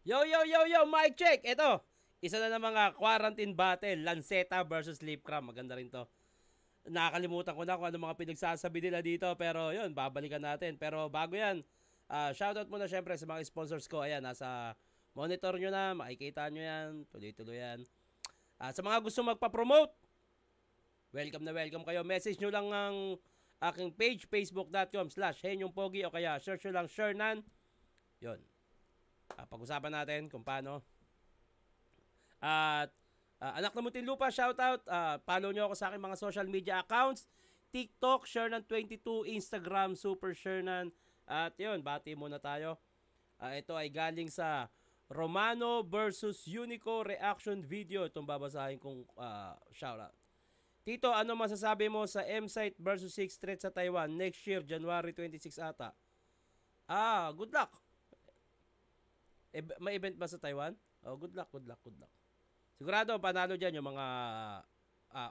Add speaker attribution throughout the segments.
Speaker 1: Yo, mic check. Ito, isa na ng mga quarantine battle, Lanceta versus Lipcram. Maganda rin to. Nakakalimutan ko na kung ano mga pinagsasabi nila dito, pero yun, babalikan natin. Pero bago yan, shoutout muna syempre sa mga sponsors ko. Ayan, nasa monitor nyo na, makikita nyo yan, tuloy-tuloy yan. Sa mga gusto magpa-promote, welcome na welcome kayo. Message nyo lang ang aking page, facebook.com/henyongpogi o kaya search nyo lang Shernan. Yun. Pag-usapan natin kung paano. At anak na Muntinlupa, shoutout. Follow nyo ako sa aking mga social media accounts. TikTok, Shernan22, Instagram, Super Shernan. At yun, bati muna tayo. Ito ay galing sa Romano versus Unico reaction video. Itong babasahin kong shoutout. Tito, ano masasabi mo sa M-Site versus 6 Street sa Taiwan next year, January 26 ata? Good luck. May event ba sa Taiwan? Good luck. Sigurado, panalo dyan yung mga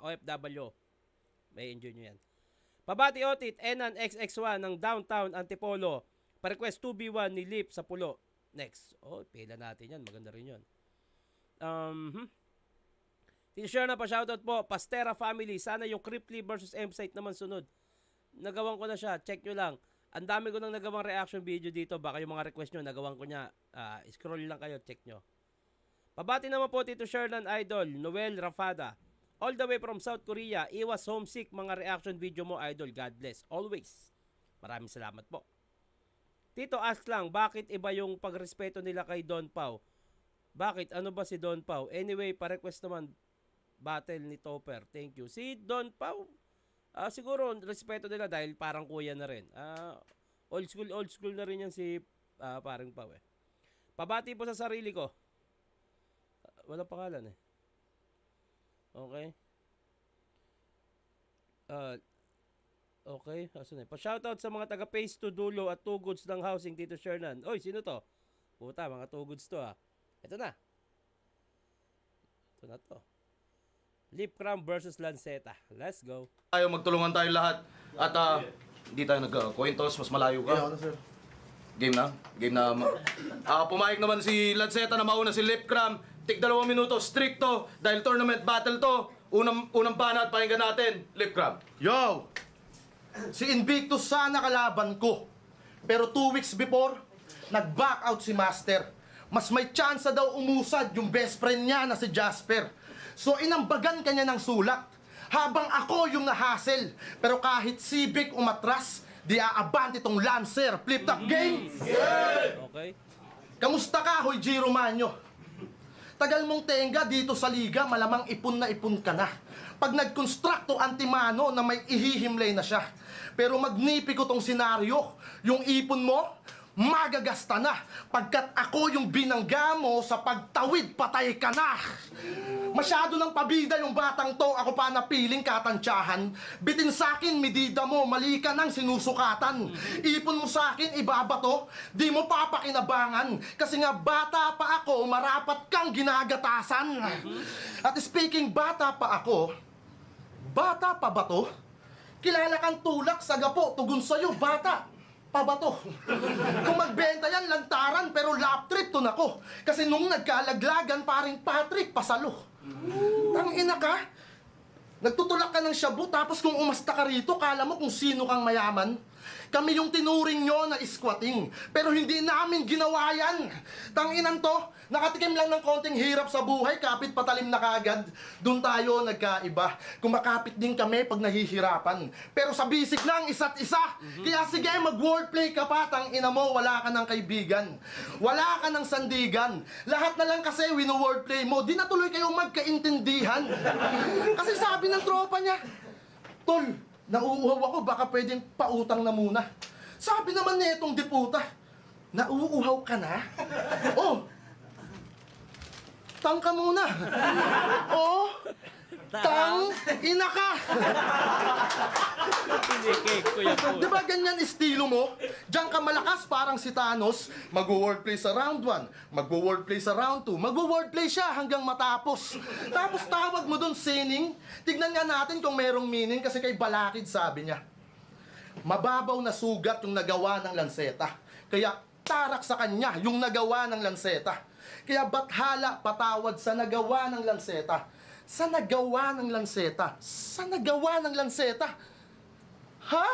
Speaker 1: OFW. May enjoy nyo yan. Pabati Otit, Enan XX1 ng Downtown Antipolo. Pa-request 2B1 ni Lip sa Pulo. Next. Pila natin yan. Maganda rin yun. T-shirt na pa shoutout po. Pastera Family. Sana yung Cripply versus M-Site naman sunod. Nagawan ko na siya. Check nyo lang. Ang dami ko nang nagawang reaction video dito. Baka yung mga request nyo, nagawan ko niya. Scroll lang kayo, check nyo. Pabati naman po Tito Shernan Idol, Noel Rafada. All the way from South Korea. Iwas homesick mga reaction video mo, Idol. God bless. Always. Maraming salamat po. Tito, ask lang, bakit iba yung pagrespeto nila kay Don Pao? Bakit? Ano ba si Don Pao? Anyway, pa-request naman battle ni Topper. Thank you. Si Don Pao, siguro respeto nila dahil parang kuya na rin. Old school na rin yan si parang Pao eh. Pabati po sa sarili ko. Walang pangalan eh. Okay. Okay. Asan eh? Pa-shoutout sa mga taga Phase 2 Dulo at 2 Goods ng housing Tito Shernan. Oy, sino to? Puta, mga 2 Goods to Ito na. Ito na to. Lipcram versus Lanceta. Let's go.
Speaker 2: Tayo magtulungan tayo lahat at hindi tayo nag-coin toss, mas malayo ka.
Speaker 3: Yeah, sir.
Speaker 2: Game na. Pumayag naman si Lanceta na mauna si Lipcram. Tig 2 minuto, stricto dahil tournament battle to. Unang banat pakinggan natin, Lipcram.
Speaker 3: Yo! Si Invictus sana kalaban ko. Pero 2 weeks before, nag-back out si Master. Mas may tsansa daw umusad yung best friend niya na si Jasper. So inambagan kanya ng sulat. Habang ako yung nahassle. Pero kahit Civic umatras, di aabante tong Lancer. Flip top game!
Speaker 1: Yeah! Okay.
Speaker 3: Kamusta ka, Hoy G. Romanyo? Tagal mong tenga dito sa liga, malamang ipon na ipon ka na. Pag nag-constructo antimano na may ihihimlay na siya. Pero magnipi ko tong senaryo, yung ipon mo, magagasta na. Pagkat ako yung binangga mo sa pagtawid, patay ka na. Masyado ng pabida yung batang to, ako pa napiling katantsahan. Bitin sa'kin, medida mo, mali ka ng sinusukatan. Ipon mo sa'kin, ibaba to, di mo papakinabangan. Kasi nga bata pa ako, marapat kang ginagatasan. At speaking bata pa ako, bata pa ba to? Kilala kang tulak sa gapo, tugon sa'yo, bata pa ba to? Kung magbenta yan, lantaran, pero lap trip to nako. Kasi nung nagkalaglagan, paring Patrick, pasalo. Tangina ka? Nagtutulak ka ng shabu, tapos kung umasta ka rito, kala mo kung sino kang mayaman? Kami yung tinuring nyo na squatting, pero hindi namin ginawa yan. Tanginan to, nakatikim lang ng konting hirap sa buhay, kapit patalim na kagad. Doon tayo nagkaiba. Kumakapit din kami pag nahihirapan. Pero sa bisig lang isa't isa. Kaya sige, mag-wordplay ka pa, tangina mo, wala ka ng kaibigan. Wala ka ng sandigan. Lahat na lang kasi wino-wordplay mo, di na tuloy kayong magkaintindihan. Kasi sabi ng tropa niya, Tol, nauuhaw ako, baka pwedeng pautang na muna. Sabi naman na itong diputa, nauuhaw ka na? Oh, tang ka muna. Oh, tang ina ka. Diba ganyan estilo mo? Diyan ka malakas parang si Thanos, mag-wordplay sa round 1, mag-wordplay sa round 2, mag-wordplay siya hanggang matapos. Tapos tawag mo dun sining, tignan nga natin kung merong meaning kasi kay Balakid sabi niya, mababaw na sugat yung nagawa ng Lanceta. Kaya tarak sa kanya yung nagawa ng Lanceta. Kaya bathala patawad sa nagawa ng Lanceta. Sa nagawa ng Lanceta. Sa nagawa ng Lanceta. Ha?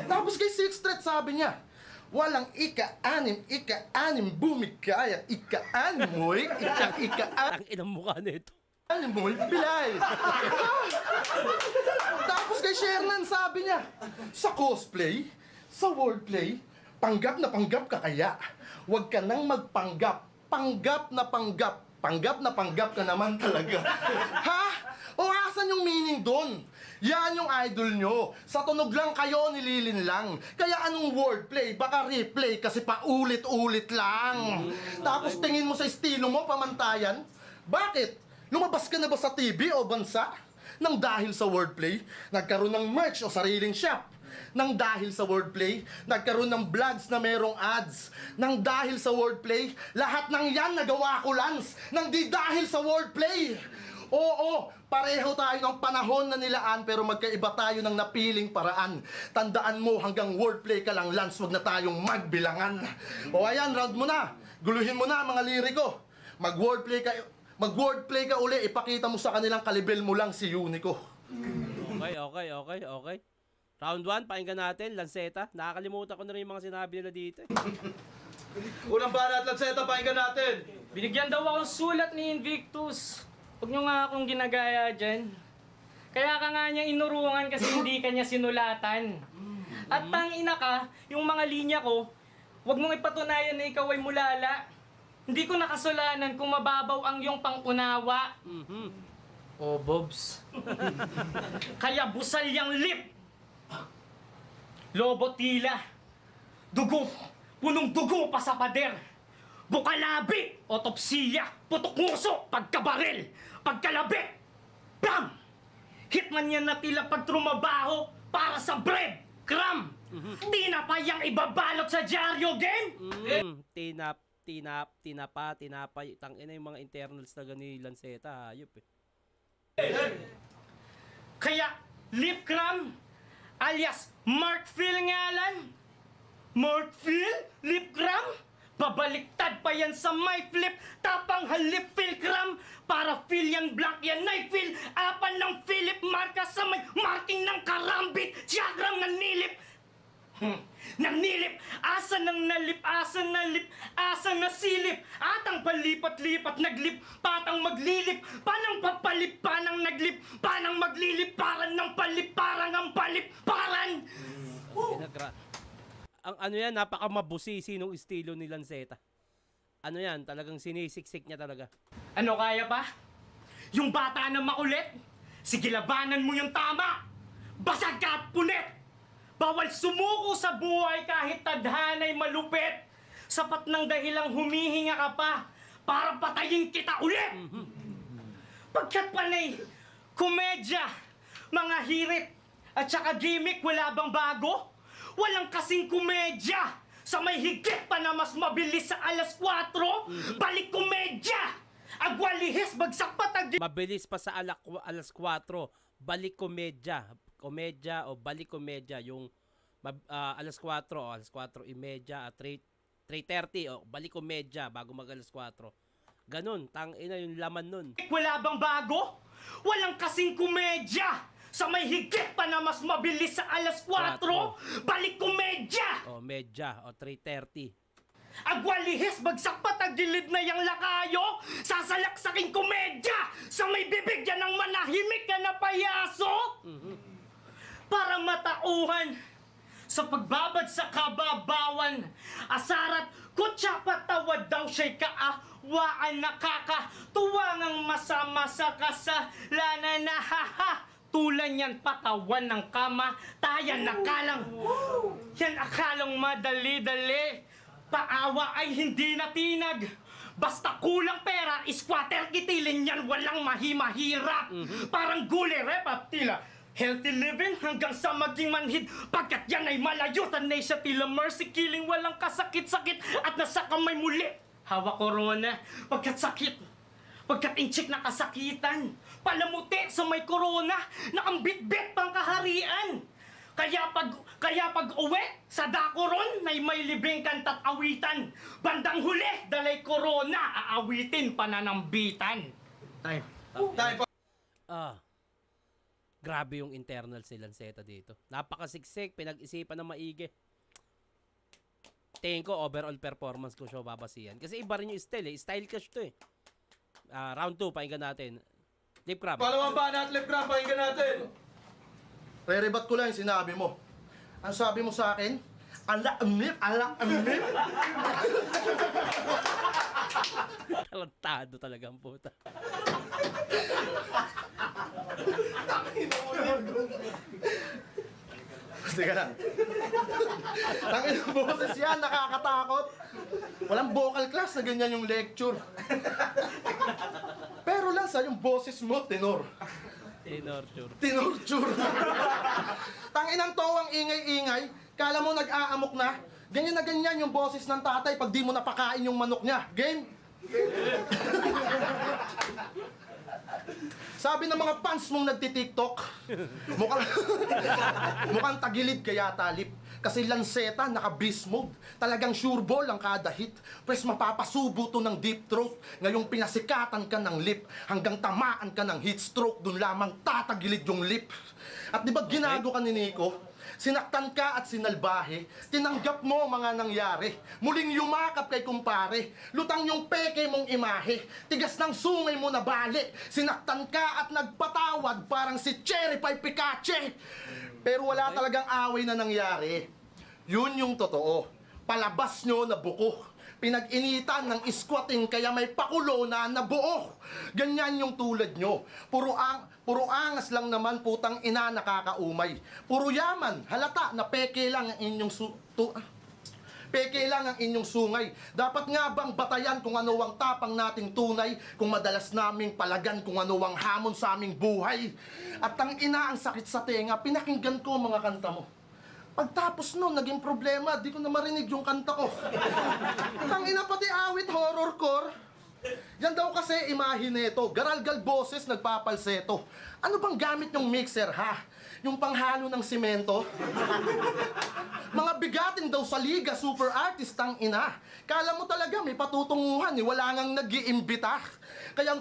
Speaker 3: Tapos kay Sixth Street sabi niya, walang ika-anim bumigay at ika-anim mo'y ika-anim.
Speaker 1: Ang inang mukha nito.
Speaker 3: Alam mo, bilay. Tapos kay Shernan sabi niya, sa cosplay, sa wordplay, panggap ka kaya. Huwag ka nang magpanggap. Panggap na panggap ka naman talaga. Ha? O asan yung meaning doon? Yan yung idol nyo. Sa tunog lang kayo, nililin lang. Kaya anong wordplay? Baka replay kasi paulit-ulit lang. Tapos tingin mo sa estilo mo, pamantayan. Bakit? Lumabas ka na ba sa TV o bansa? Nang dahil sa wordplay, nagkaroon ng merch o sariling shop. Nang dahil sa wordplay, nagkaroon ng vlogs na merong ads. Nang dahil sa wordplay, lahat ng yan nagawa ko, Lance. Nang di dahil sa wordplay. Oo, pareho tayo ng panahon na nilaan pero magkaiba tayo ng napiling paraan. Tandaan mo, hanggang wordplay ka lang, Lance, wag na tayong magbilangan. O ayan, round mo na. Guluhin mo na mga liriko. Mag-wordplay ka uli, ipakita mo sa kanilang kalibel mo lang si Unico.
Speaker 1: Okay. Round 1, pakinggan natin, Lanceta. Nakakalimutan ko na rin yung mga sinabi nila dito.
Speaker 2: Unang banat, Lanceta, pakinggan natin.
Speaker 4: Binigyan daw akong sulat ni Invictus. Huwag nyo nga akong ginagaya dyan. Kaya ka nga niya inurungan kasi hindi ka niya sinulatan. At tangina ka, yung mga linya ko, huwag mong ipatunayan na ikaw ay mulala. Hindi ko nakasulanan kung mababaw ang iyong pangunawa. Oh, Bobs. Kaya busal yang lip. Lobo tila. Dugo. Punong dugo pa sa pader. Bukalabi. Otopsiya. Putok nguso. Pagkabaril. Pagkalabi. Bam! Hitman yan na tila pagtrumabaho para sa bread. Cram. Tinapayang ibabalot sa dyaryo game.
Speaker 1: Tinapay. Tangina yung mga internals na gani Lanceta, hayop eh.
Speaker 4: Kaya, lip cram, alias Mark Phil ngalan. Mark Phil? Lip cram? Babaliktad pa yan sa my flip, tapang halip Phil cram. Para Phil yan blank yan, nay Phil. Apan ng Philip marka sa may marking ng karambit. Diagram na nilip. Nanilip, asa nang nalip, asa nalip, asa nasilip. Atang palipat-lipat, naglip, patang maglilip. Panang papalip, panang naglip, panang maglilip. Paran ng palip, parang ang palip, paran.
Speaker 1: Ang ano yan, napakamabusisi nung estilo ni Lanceta. Ano yan, talagang sinisiksik niya talaga.
Speaker 4: Ano kaya pa? Yung bata na makulit? Sige, labanan mo yung tama. Basag ka at punit. Bawal sumuko sa buhay kahit tadhana'y malupit. Sapat ng dahilang humihinga ka pa para patayin kita ulit. Pagkat panay, komedya, mga hirit, at saka gimmick, wala bang bago? Walang kasing komedya sa may higit pa na mas mabilis sa alas 4. Balik komedya! Agwalihis, bagsak patag...
Speaker 1: Mabilis pa sa alas 4, balik komedya. Komedya o balik komedya, yung alas 4 o alas 4:30 at 3:30 o balik komedya bago mag alas 4. Ganun, tangina yung laman nun.
Speaker 4: Wala bang bago? Walang kasing komedya sa may higit pa na mas mabilis sa alas 4. Balik komedya!
Speaker 1: O medya o 3:30.
Speaker 4: Agwalihis, bagsak patagilid na yang lakayo. Sasalaksaking komedya sa may bibigyan ng manahimik na payaso. Para matauhan sa pagbabad sa kababawan. Asarat kutsa patawad daw siya'y kaawaan nakakatuwang ang masama sa kasalanan na haha. Tulan yan patawan ng kama, tayan nakalang. Yan akalang madali-dali. Paawa ay hindi natinag. Basta kulang pera, squatter kitilin yan, walang mahirap. Parang guli, repaptila. Healthy living hanggang sa maging manhid. Pagkat yan ay malayutan na siya tila mercy killing. Walang kasakit-sakit at nasa kamay muli. Hawa corona, pagkat sakit. Pagkat inchik na kasakitan. Palamuti sa may corona na ang bit-bit pang kaharian. Kaya pag uwi sa Dacoron na may libreng kanta't awitan. Bandang huli, dalay corona, aawitin pananambitan. Time.
Speaker 3: Time.
Speaker 1: Grabe yung internals ni Lanceta dito. Napakasiksik, pinag-isipan na maigi. Tingin ko, overall performance ko siya babasihan. Kasi iba rin yung style eh. Style clash to eh. Round 2, pakinggan natin. Lip Crab.
Speaker 2: Palawang banat, Lip Crab, pakinggan natin.
Speaker 3: Re-rebat ko lang yung sinabi mo. Ang sabi mo sa akin, ala-amip.
Speaker 1: Talentado talaga ang puta.
Speaker 3: Teka lang. Tangin ng boses yan, nakakatakot. Walang vocal class na ganyan yung lecture. Pero lang sa yung boses mo, tenor. Tinorture. Tangin ng towang ingay-ingay, kala mo nag-aamok na. Ganyan na ganyan yung boses ng tatay pag di mo napakain yung manok niya. Game? Sabi ng mga fans mong nagtitiktok, mukhang tagilid kaya talip. Kasi Lanceta, naka-beast mode. Talagang sure ball ang kada hit. Pwes mapapasubo to ng deep throat. Ngayong pinasikatan ka ng lip. Hanggang tamaan ka ng heat stroke. Doon lamang tatagilid yung lip. At di ba ginago ka ni Nico? Sinaktan ka at sinalbahe, tinanggap mo mga nangyari. Muling yumakap kay kumpare, lutang yung peke mong imahe. Tigas ng sungay mo na bali, sinaktan ka at nagpatawad parang si Cherry Pie Picache. Pero wala talagang away na nangyari. Yun yung totoo. Palabas nyo na buko. Pinag-initan ng squatting kaya may pakulo na nabuo. Ganyan yung tulad nyo. Puro angas lang naman putang ina nakakaumay. Puro yaman, halata na peke lang ang inyong peke lang ang inyong sungay. Dapat nga bang batayan kung ano ang tapang nating tunay, kung madalas naming palagan kung ano ang hamon sa aming buhay. At ang ina ang sakit sa tenga, pinakinggan ko mga kanta mo. Pagtapos nun, naging problema, di ko na marinig yung kanta ko. Tangina pati awit, horrorcore. Yan daw kasi imahe nito, garalgal boses nagpapalseto. Ano bang gamit yung mixer, ha? Yung panghalo ng simento? Mga bigatin daw sa liga, super artist ang ina. Kala mo talaga may patutunguhan, wala ngang nag-iimbita. Kaya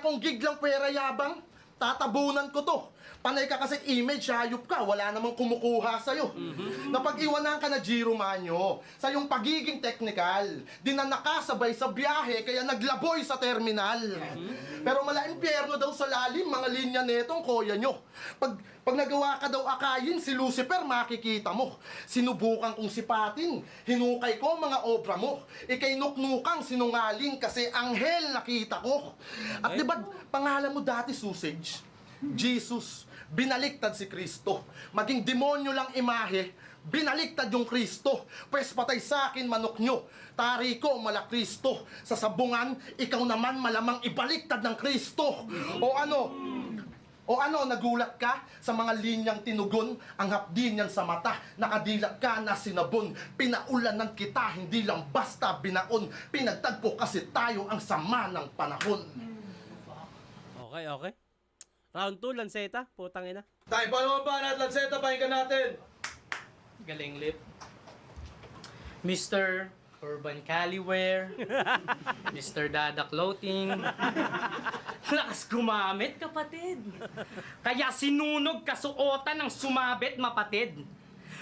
Speaker 3: kung gig lang pera yabang, tatabunan ko to. Panay ka kasi image, hayop ka, wala namang kumukuha sa'yo. Napag-iwanan ka na Giro Manyo sa yung pagiging technical. Dinanaka sabay sa biyahe, kaya naglaboy sa terminal. Pero mala impyerno daw sa lalim, mga linya netong koya nyo. Pag nagawa ka daw akayin, si Lucifer makikita mo. Sinubukan kong sipatin, hinukay ko mga obra mo. Ikay nuknukang sinungaling kasi anghel nakita ko. At di ba pangalan mo dati sausage? Jesus, binaliktad si Kristo. Maging demonyo lang imahe, binaliktad yung Kristo. Pwes patay sa akin manok nyo, tari ko mala Kristo. Sa sabungan, ikaw naman malamang ibaliktad ng Kristo. O ano, nagulat ka sa mga linyang tinugon, ang hapdi niyan sa mata, nakadilat ka na sinabon. Pinaulanan kita, hindi lang basta binaon. Pinagtagpo kasi tayo ang sama ng panahon.
Speaker 1: Okay. Round 2, Lanceta. Putang ina.
Speaker 2: Time, palawang banat, Lanceta, pakinggan natin.
Speaker 4: Galing lip. Mr. Urban Caliwear, Mr. Dada Clothing. Lakas gumamit, kapatid. Kaya sinunog kasuotan ng sumabit, mapatid.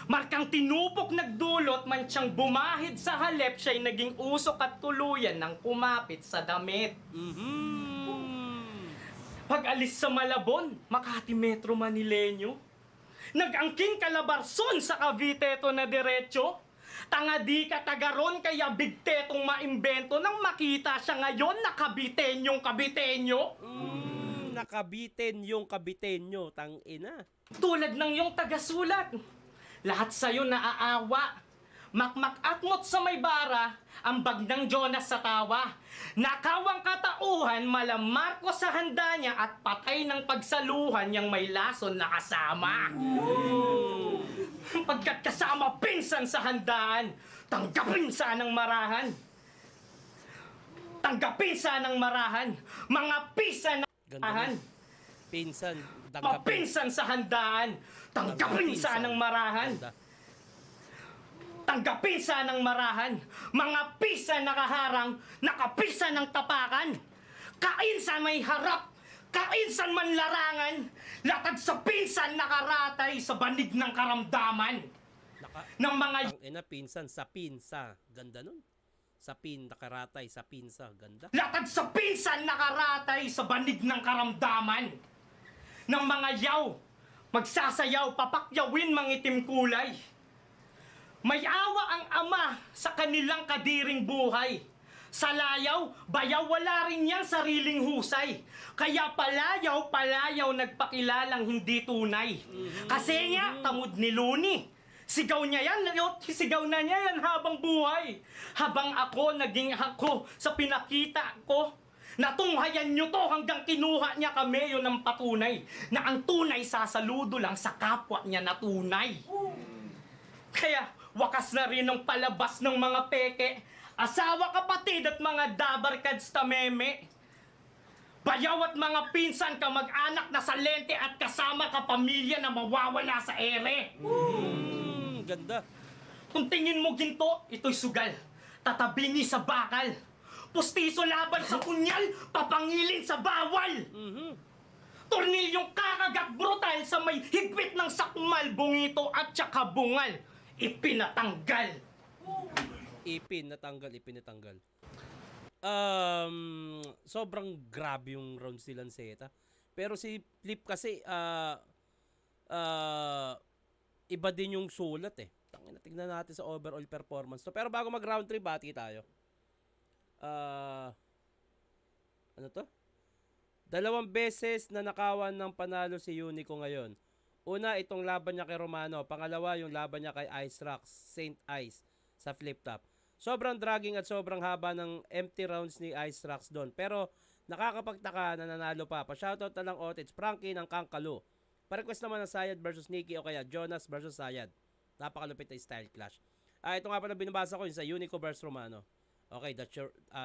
Speaker 4: Markang tinupok nagdulot, mansyang bumahid sa halep, siya'y naging usok at tuluyan ng kumapit sa damit. Pag-alis sa Malabon, Makati Metro Manileño. Nag-angking Calabarzon sa Cavite to na diretso. Tanga di ka tagaron kaya bigtetong maimbento nang makita siya ngayon nakabitenyong kabitenyo.
Speaker 1: Nakabitin yung kabitenyo, tang ina.
Speaker 4: Tulad ng yung tagasulat. Lahat sa'yo naaawa. Makmak-atmot sa may bara, ang bagnang Jonas sa tawa. Nakawang katauhan, mala Marcos sa handa niya at patay ng pagsaluhan niyang may lason na kasama. Pagkat kasama pinsan sa handaan, tanggapin sanang marahan. Tanggapin sanang marahan, mga pisa na
Speaker 1: Ganda Pinsan.
Speaker 4: Mapinsan sa handaan. Tanggapin sa ng marahan.
Speaker 1: Ganda.
Speaker 4: Tanggapin sa ng marahan. Mga pisa nakaharang, nakapisa ng tapakan. Kainsan may harap, kainsan man larangan. Latag sa pinsan nakaratay sa banig ng karamdaman. Ng mga
Speaker 1: Ina, pinsan, sa pinsa. Ganda nun. Sa pin, nakaratay, sa pinsa. Ganda.
Speaker 4: latag sa pinsan nakaratay sa banig ng karamdaman. Ng mga yaw, magsasayaw, papakyawin mangitim kulay. May awa ang ama sa kanilang kadiring buhay. Sa layaw, bayaw wala rin niyang sariling husay. Kaya palayaw nagpakilalang hindi tunay. Kasi nga, tamod ni Luni. Sigaw niya yan, sigaw na niya yan habang buhay. Habang ako, naging ako sa pinakita ko. Natunghayan niyo to hanggang kinuha niya kami yun ng patunay. Na ang tunay sasaludo lang sa kapwa niya na tunay. Kaya, wakas na rin ang palabas ng mga peke. Asawa, kapatid at mga dabarkads tameme. Bayaw at mga pinsan ka mag-anak na sa lente at kasama ka pamilya na mawawala sa ere.
Speaker 1: Ganda.
Speaker 4: Kung tingin mo ginto, ito'y sugal. Tatabingi sa bakal. Pustiso laban sa punyal, papangilin sa bawal. Tornilyong kakagat brutal sa may higpit ng sakmal, bungito at saka bungal. Ipinatanggal.
Speaker 1: Ipinatanggal. Sobrang grabe yung rounds ni Lanceta. Pero si Flip kasi, iba din yung sulat eh. Tignan natin sa overall performance to. Pero bago mag round 3, bati tayo. Ano to? 2 beses na nakawan ng panalo si Unico ngayon. Una, itong laban niya kay Romano. Pangalawa, yung laban niya kay Ice Rocks, Saint Ice sa flip top. Sobrang dragging at sobrang haba ng empty rounds ni Ice Rocks doon. Pero nakakapagtaka na nanalo pa. Pa-shoutout na lang Otits, Frankie ng Kangkalo. Pa-request naman ng Sayad versus Nikki o kaya Jonas versus Sayad. Napakalupit na style clash. Ito nga pala binabasa ko yung sa Unico versus Romano. Okay,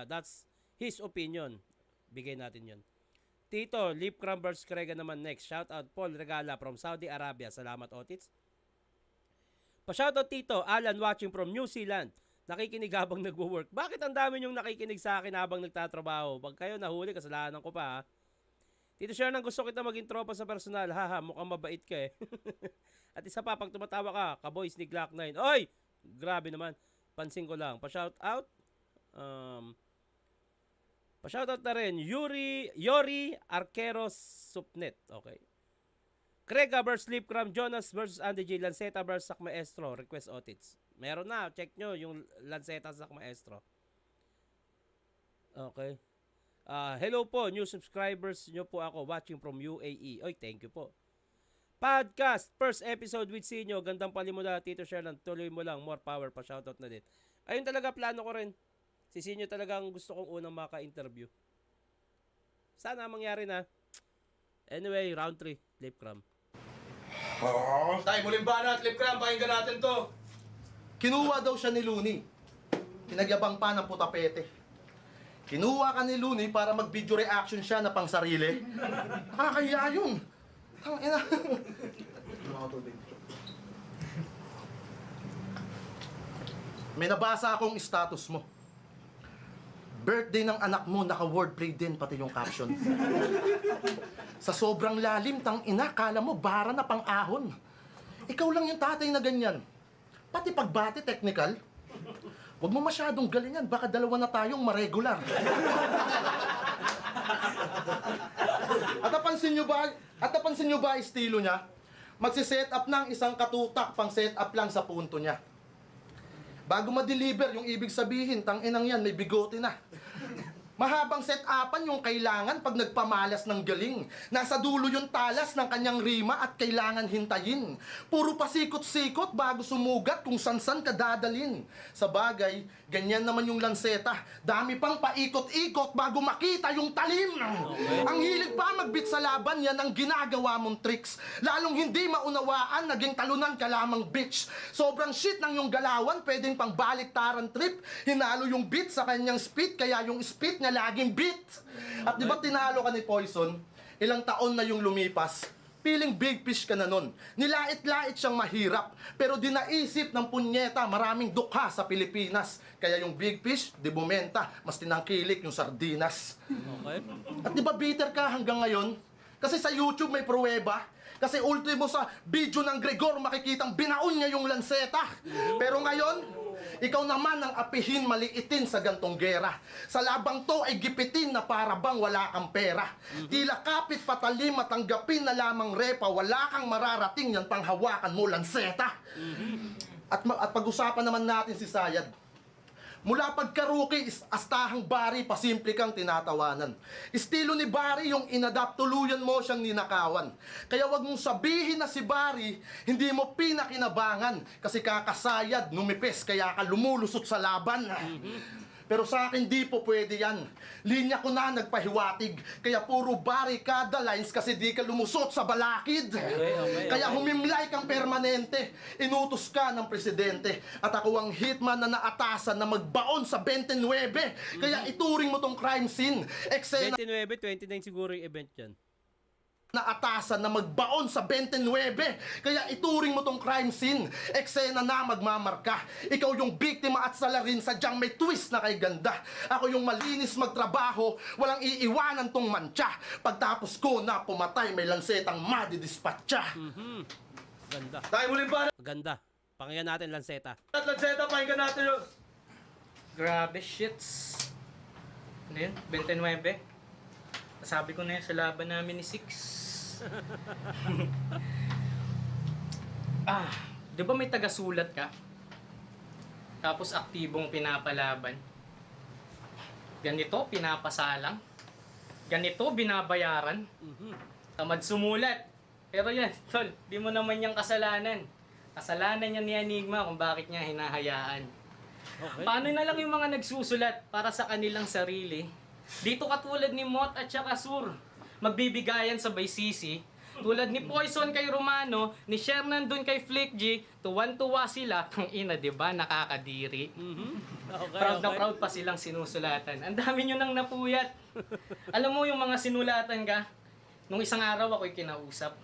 Speaker 1: that's his opinion. Bigay natin yun. Tito, Lip Cram versus Krega naman next. Shoutout Paul Regala from Saudi Arabia. Salamat, Otits. Pa-shoutout Tito, Alan watching from New Zealand. Nakikinig habang nagwo-work. Bakit ang dami nyong nakikinig sa akin habang nagtatrabaho? Pag kayo nahuli, kasalanan ko pa ha. Tito Shernan, gusto kita maging tropa sa personal. Haha, mukhang mabait ka eh. At isa pa, pag tumatawa ka, kaboys ni Glock 9. Oy! Grabe naman. Pansin ko lang. Pa-shoutout. Pa-shoutout na rin. Yori Arqueros Supnet. Okay. Krega versus Lipcram. Jonas versus Andy J. Lanceta versus Sak Maestro. Request Otits. Meron na. Check nyo yung Lanceta sa Sak Maestro. Okay. Hello po, new subscribers nyo po ako watching from UAE. Oy, thank you po. Podcast, first episode with Sinyo. Gandang palimula, Tito Sherlan. Tuloy mo lang, more power pa. Shoutout na din. Ayun talaga, plano ko rin. Si Sinyo talagang gusto kong unang maka-interview. Sana mangyari na. Anyway, round 3, Lip Cram.
Speaker 2: Tayo, muling banat, Lip Cram, pakinggan natin to.
Speaker 3: Kinuha daw siya ni Looney. Pinagyabang pa ng putapete. Kinuha ka ni Looney para mag-video reaction siya na pang sarili. Nakakahiya yun. Tangina. May nabasa akong status mo. Birthday ng anak mo, naka-wordplay din pati yung caption. Sa sobrang lalim, tangina, kala mo bara na pang ahon. Ikaw lang yung tatay na ganyan. Pati pagbati technical. Huwag mo masyadong galingan, baka dalawa na tayong maregular. At napansin nyo ba estilo niya? Magsiset up ng isang katutak pang set up lang sa punto niya. Bago ma-deliver yung ibig sabihin, tanginang yan, may bigote na. Mahabang set-upan yung kailangan pag nagpamalas ng galing. Nasa dulo yung talas ng kanyang rima at kailangan hintayin. Puro pasikot-sikot bago sumugat kung san-san ka dadalin. Sa bagay, ganyan naman yung Lanceta. Dami pang paikot-ikot bago makita yung talim. Ang hilig pa magbit sa laban, yan ang ginagawa mong tricks. Lalong hindi maunawaan, naging talunan ka lamang bitch. Sobrang shit ng yung galawan, pwedeng pang baliktaran trip. Hinalo yung beat sa kanyang spit, kaya yung spit niya laging beat. At di ba tinalo ka ni Poison? Ilang taon na yung lumipas, piling big fish ka na nun. Nilait-lait siyang mahirap, pero di naisip ng punyeta maraming dukha sa Pilipinas. Kaya yung big fish, di bumenta, mas tinangkilik yung sardinas.
Speaker 1: Okay.
Speaker 3: At di ba bitter ka hanggang ngayon? Kasi sa YouTube may pruweba. Kasi ultimo sa video ng Gregor makikitang binaon niya yung lanseta. Pero ngayon, ikaw naman ang apihin maliitin sa gantong gera. Sa labang to ay gipitin na para bang wala kang pera. Tila kapit patalim matanggapin na lamang repa, wala kang mararating yan panghawakan mo lanseta. At pag-usapan naman natin si Sayad. Mula pagka-rookie, astahang Barry, pasimple kang tinatawanan. Estilo ni Barry yung inadapt, tuluyan mo siyang ninakawan. Kaya wag mong sabihin na si Barry, hindi mo pinakinabangan. Kasi kakasayad, numipis, kaya ka lumulusot sa laban. Pero sa akin di po pwede yan. Linya ko na nagpahiwatig. Kaya puro barricada lines kasi di ka lumusot sa balakid. Kaya humimlay kang permanente. Inutos ka ng presidente. At ako ang hitman na naatasan na magbaon sa 29. Kaya ituring mo tong crime scene. Eksena
Speaker 1: 29, 29 siguro yung event yan.
Speaker 3: na atasan na magbaon sa 29. Kaya ituring mo tong crime scene. Eksena na magmamarka. Ikaw yung biktima at salarin sadyang may twist na kay ganda. Ako yung malinis magtrabaho, walang iiwanan tong mantsa. Pagtapos ko na pumatay, may lansetang madidispatcha.
Speaker 1: Ganda.
Speaker 2: Tayo muling banat,
Speaker 1: Ganda. Pakinggan natin, Lanceta.
Speaker 2: Lanceta, pakinggan natin yun.
Speaker 4: Grabe shits. Ano yun? 29. Nasabi ko na yun sa laban namin ni Six. Di ba may tagasulat ka? Tapos aktibong pinapalaban. Ganito, pinapasalang. Ganito, binabayaran. Tamad sumulat. Pero yan, tol, di mo naman yung kasalanan. Kasalanan niya ni Enigma kung bakit niya hinahayaan.
Speaker 1: Okay.
Speaker 4: Paano na lang yung mga nagsusulat para sa kanilang sarili? Dito katulad ni Mot at saka Sur, magbibigayan sa Baysisi. Tulad ni Poison kay Romano, ni Shernan dun kay Flick G, tuwan-tuwa sila. Kang ina, di ba? Nakakadiri.
Speaker 1: Okay,
Speaker 4: Proud na proud pa silang sinusulatan. Ang dami nyo nang napuyat. Alam mo yung mga sinulatan ka, nung isang araw ako'y kinausap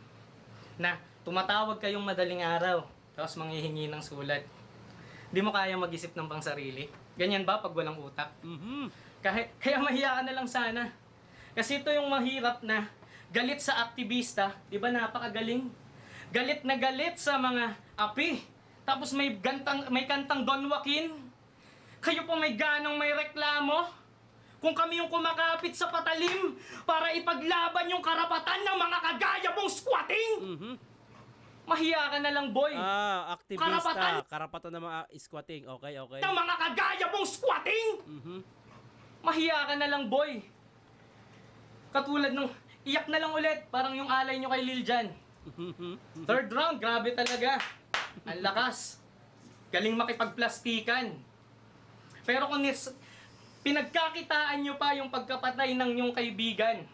Speaker 4: na tumatawag kayong madaling araw, tapos manghihingi ng sulat. Di mo kaya mag-isip ng pang sarili. Ganyan ba pag walang utak? Kaya mahiya ka na lang sana. Kasi ito yung mahirap na galit sa aktivista, di ba napakagaling? Galit na galit sa mga api. Tapos may kantang Don Joaquin. Kayo po may ganong may reklamo. Kung kami yung kumakapit sa patalim para ipaglaban yung karapatan ng mga kagaya mong squatting. Mahiya ka na lang, boy.
Speaker 1: Aktivista. Karapatan ng mga squatting. Okay.
Speaker 4: Ng mga kagaya mong squatting. Mahiya ka na lang, boy. Katulad nung iyak na lang ulit, parang yung alay nyo kay Lil Jan. Third round, grabe talaga. Ang lakas. Galing makipagplastikan. Pero kung pinagkakitaan nyo pa yung pagkapatay ng yung kaibigan,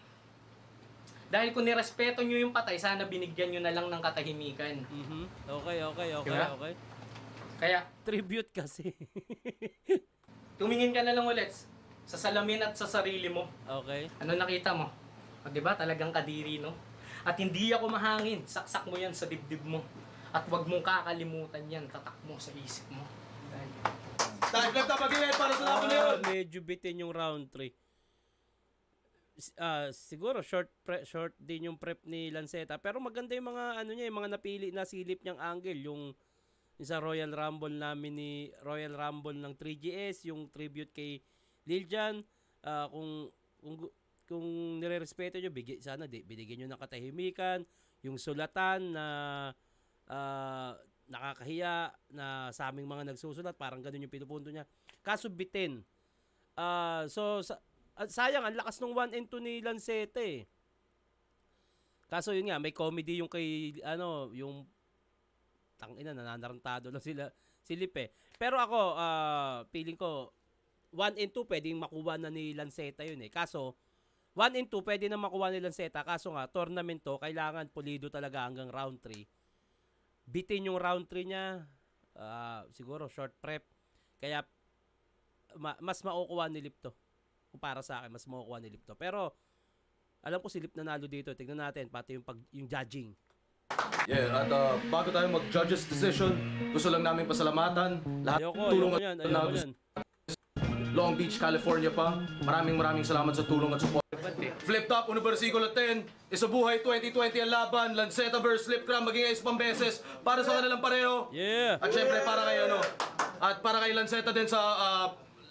Speaker 4: dahil kung nirespeto nyo yung patay, sana binigyan nyo na lang ng katahimikan.
Speaker 1: Okay.
Speaker 4: Diba? Kaya,
Speaker 1: Tribute kasi.
Speaker 4: tumingin ka na lang ulit sa salamin at sa sarili mo.
Speaker 1: Okay.
Speaker 4: Ano nakita mo? O, diba? Talagang kadiri, no? At hindi ako mahangin. Saksak mo yan sa dibdib mo. At wag mong kakalimutan yan. Tatak mo sa isip mo.
Speaker 2: Time lang tapagin para sa laban na yun.
Speaker 1: Medyo bitin yung round 3. Siguro short din yung prep ni Lanceta, pero maganda yung mga yung mga napili na silip niyang angle, yung sa Royal Rumble namin ni Royal Rumble ng 3GS, yung tribute kay Lil Jan. Kung nirerespeto niyo, sana binigyan niyo ng katahimikan, yung sulatan na nakakahiya na sa aming mga nagsusulat, parang ganun yung pinupunto niya. Kaso bitin. Sayang, ang lakas ng 1 and 2 ni Lanceta eh. Kaso yun nga, may comedy yung kay, yung tangina, nananarantado lang silip eh. Pero ako, feeling ko, 1 and 2 pwedeng makuha na ni Lanceta yun eh. Kaso, 1 and 2 pwede na makuha ni Lanceta. Kaso nga, tournament to, kailangan pulido talaga hanggang round 3. Bitin yung round 3 niya. Siguro, short prep. Kaya, mas makukuha ni Lipto. Kung para sa akin, mas makukuha ni Lipto. Pero, Alam ko silip nanalo dito. Tignan natin, pati yung judging.
Speaker 2: Yeah, at bago tayo mag-judges decision, gusto lang namin pasalamatan lahat ng tulong at Long Beach, California pa. Maraming salamat sa tulong at support. Flip Top, Uno versikulo 10, Isabuhay 2020 ang laban, Lanceta vs. Lipcram, maging ace pang beses para sa kanilang pareho.
Speaker 1: Yeah!
Speaker 2: At syempre para kay at para kay Lanceta din sa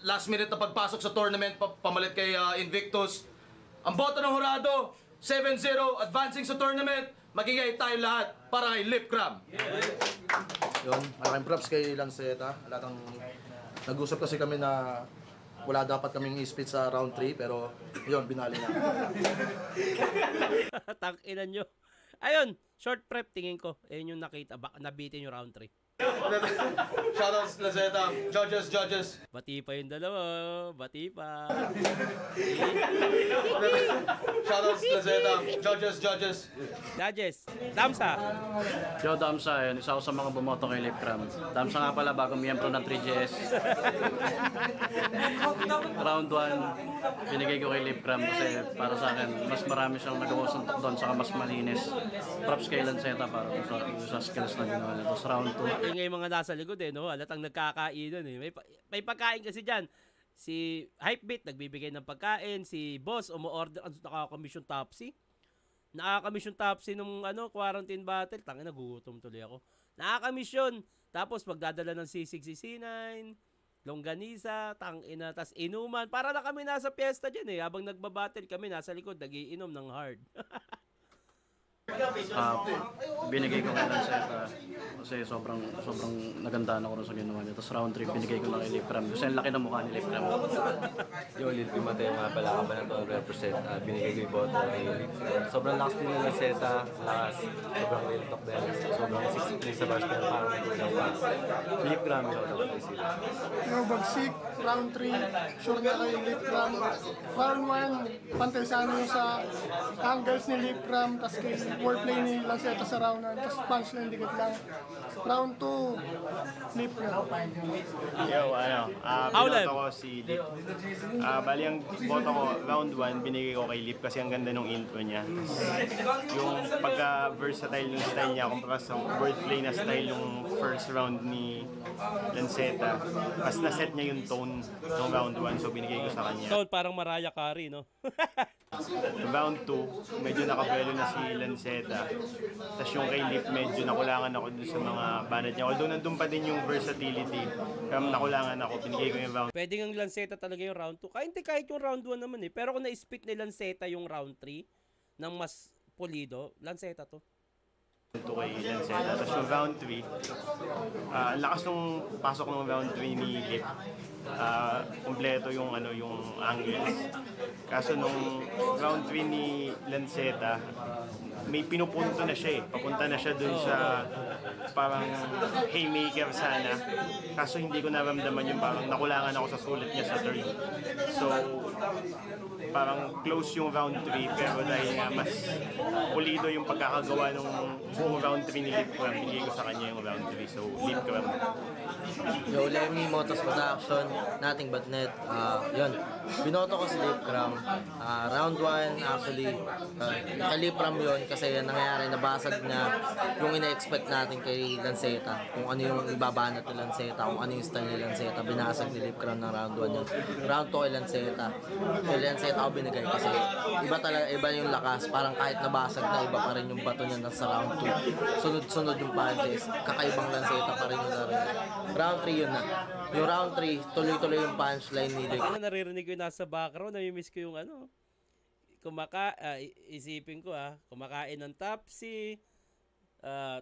Speaker 2: last minute na pagpasok sa tournament, pamalit kay Invictus. Ang boto ng hurado, 7-0, advancing sa tournament, magigay tayo lahat para kay Lipcram.
Speaker 3: Yun, maraming props kay Lanceta. Nag-usap kasi kami na wala dapat kaming i-split sa round 3, pero yun, binali na.
Speaker 1: Tang-inan nyo. Ayun, short prep tingin ko. Ayun yung nakita, nabitin yung round 3.
Speaker 2: Shoutouts Lanceta, judges.
Speaker 1: Bati pa yung dalawa, bati pa.
Speaker 2: Shoutouts Lanceta, judges.
Speaker 1: Judges, Damsa.
Speaker 5: Yo, Damsa, yun. Isa ako sa mga bumoto kay Lipcram. Damsa nga pala, bagong miyembro ng 3GS. Round 1, binigay ko kay Lipcram kasi para sa akin, mas marami siyang nagawa suntok doon, saka mas malinis. Props kay Lanceta para sa skills na ginawa niya. Tapos round 2,
Speaker 1: Yung mga nasa likod no? Halatang nagkakainan May pagkain kasi dyan. Si Hypebeat nagbibigay ng pagkain, si Boss umu-order, nakaka-commission Topsy. Nakaka-commission Topsy nung quarantine battle. Tangina, nagugutom tuloy ako. Nakaka-commission. Tapos pagdadala ng C6, C9, longganisa, tangina, tas inuman. Para na kami nasa piyesta dyan Habang nagbabattle kami, nasa likod, nagiinom ng hard.
Speaker 5: binigay ko kay Lanceta kasi sobrang nagandahan ako rin sa ginawa niya. Tapos round 3, binigay ko na kay Lipcram kasi ang laki ng mukha ni Lipcram.
Speaker 6: Yo, Lil Mateo nga pala, kabanan ko represent. Binigay ko yung boto kay Lipcram. Sobrang lakas din ng Lanceta, lakas, sobrang real talk din. Sobrang 63 sa bars, pero parang may kulang pa. Lipcram, yun ako kay sila.
Speaker 7: Bagsik, round 3, sure na kay Lipcram. Round 1, pantay sana yung sa angles ni Lipcram, tas kay wordplay ni Lanceta sa round 1, tas punchline dikit lang. Round 2, Lipcram.
Speaker 8: Yo, binoto ko si Lip. Bali ang boto ko, round 1, binigay ko kay Lip kasi ang ganda ng intro niya. Yung pagka-versatile yung style niya, kumpara sa wordplay na style yung first round ni Lanceta. Mas na-set niya yung tone ng round 1, so binigay ko sa kanya.
Speaker 1: So, parang Mariah Carey, no?
Speaker 8: Round 2, medyo nakabuelo na si Lanceta. Tapos yung kay Lip, medyo nakulangan ako dun sa mga banat niya. Although nandun pa din yung versatility, kaya nakulangan ako, binigay ko yung round.
Speaker 1: Pwede ng Lanceta talaga yung round 2. Kahit yung round 1 naman Pero kung na-split ni Lanceta yung round 3 ng mas pulido, Lanceta to.
Speaker 8: Ito kay Lanceta. Tapos yung round 3, ang lakas nung pasok ng round 3 ni Lip. Kompleto yung yung angles. Kaso nung round 3 ni Lanceta, may pinupunto na siya Papunta na siya dun sa parang haymaker sana. Kaso hindi ko naramdaman yung parang nakulangan ako sa sulit niya sa third. So, parang close yung round 3 pero dahil nga mas pulido yung pagkakagawa ng buong round 3 ni Lipcram, binigay ko sa kanya yung round 3. So, Lipcram.
Speaker 6: Yo, Lemmy Motos Production, Nothing But Net. Yun, binoto ko si Lipcram. Round 1, actually, kay Lipcram yun kasi nangyayari, nabasag niya yung ina-expect natin kay Lanceta. Kung ano yung ibabanat ni Lanceta, kung ano yung style ni Lanceta, binasag ni Lipcram ng round 1 yun. Round 2 kay Lanceta. Kay Lanceta ako binigay kasi iba yung lakas. Parang kahit nabasag na, iba pa rin yung bato niya sa round 2. Sunod-sunod yung punches. Kakaibang Lanceta pa rin yung narinig. Round 3 yun na. Yung round 3, tuloy-tuloy yung punchline ni Lip.
Speaker 1: Naririnig ko yung nasa background, namimiss ko yung isipin ko kumakain ng Topsy,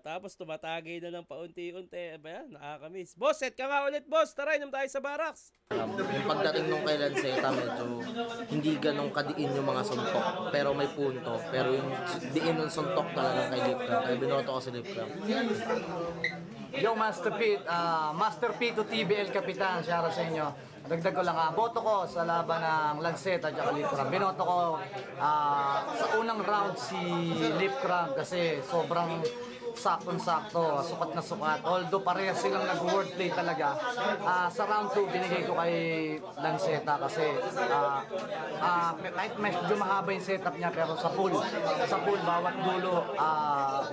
Speaker 1: tapos tumatagay na ng paunti-unti. Ba yan, nakakamiss. Boss, set ka nga ulit, boss. Tara, inom tayo sa barracks.
Speaker 6: Yung pagdating nung kay Lanceta, medyo hindi ganong kadiin yung mga suntok. Pero may punto. Pero yung diin ng suntok talaga kay Lipcram. Kaya binoto ko si Lipcram.
Speaker 9: Yo, Master Pete, Master P to TBL Kapitan, shoutout sa inyo. Dagdag ko lang, boto ko sa laban ng Lanceta at Lipcram. Binoto ko sa unang round si Lipcram kasi sobrang saktong-sakto, sukat na sukat. Although parehas silang nag-wordplay talaga. Sa round 2, binigay ko kay Lanceta kasi kahit medyo mahaba yung setup niya, pero sa pool bawat dulo,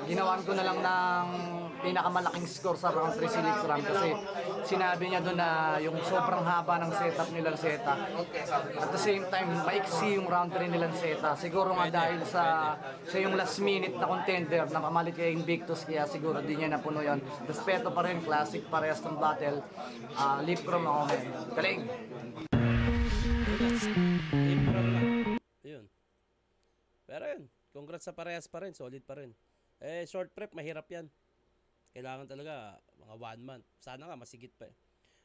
Speaker 9: ginawan ko na lang ng pinakamalaking score sa round 3 si Lip Ram kasi sinabi niya doon na yung sobrang haba ng setup ni Lanceta. At the same time, maiksi yung round 3 ni Lanceta. Siguro nga dahil sa yung last minute na contender na pamalit kay Invictus, kaya siguro di niya napuno yun. Respeto pa rin, classic parehas ng battle. Lip Ram ako, man. Galing!
Speaker 1: Yun. Pero yun, congrats sa parehas pa rin, solid pa rin. Short prep, mahirap yan. Kailangan talaga mga 1 month. Sana nga masigit pa.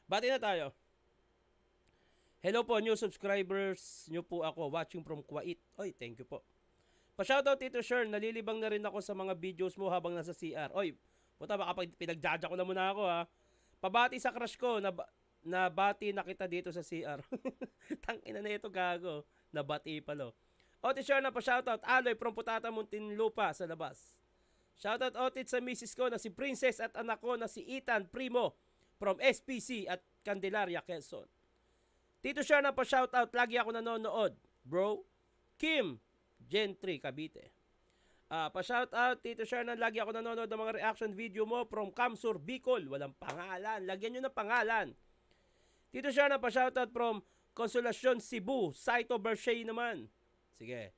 Speaker 1: Bati na tayo. Hello po, new subscribers. New po ako, watching from Kuwait. Oy, thank you po. Pa-shoutout Tito Shern, nalilibang na rin ako sa mga videos mo habang nasa CR. Oy, puta baka pinagjaja ko na muna ako ha. Pabati sa crush ko, nabati na kita dito sa CR. Tangina na ito gago. Nabati palo. Tito Shern na pa-shoutout. Aloy from Putata Muntinlupa sa labas. Shoutout Otit sa misis ko na si Princess at anak ko na si Ethan Primo from SPC at Candelaria, Quezon. Tito Shern na pa-shoutout. Lagi ako nanonood. Bro, Kim, Gentry, Cavite. Pa-shoutout, Tito Shern na lagi ako nanonood ng mga reaction video mo from Kamsur, Bicol. Walang pangalan. Lagyan nyo ng pangalan. Tito Shern na pa-shoutout from Consolacion, Cebu. Saito Bershey naman. Sige.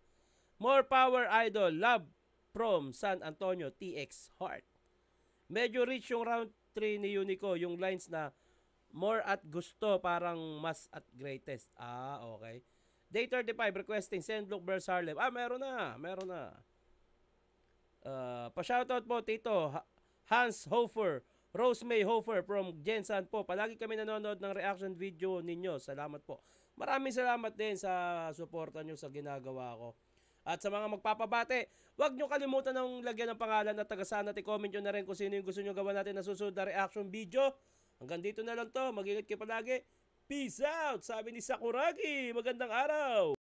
Speaker 1: More power, idol. Love from San Antonio, TX Heart. Medyo rich yung round 3 ni Unico. Yung lines na more at gusto, parang mas at greatest. Okay. Day 35 requesting Send Look Bears Harlem. Meron na. Pa-shoutout po, Tito Hans Hofer, Rose May Hofer from Jensan po. Palagi kami nanonood ng reaction video ninyo. Salamat po. Maraming salamat din sa suporta nyo sa ginagawa ko. At sa mga magpapabate, huwag nyo kalimutan ng lagyan ng pangalan at taga-saan at i-comment nyo na rin kung sino yung gusto nyo gawa natin na susunod na reaction video. Hanggang dito na lang to. Mag-ingat kayo palagi. Peace out! Sabi ni Sakuragi. Magandang araw!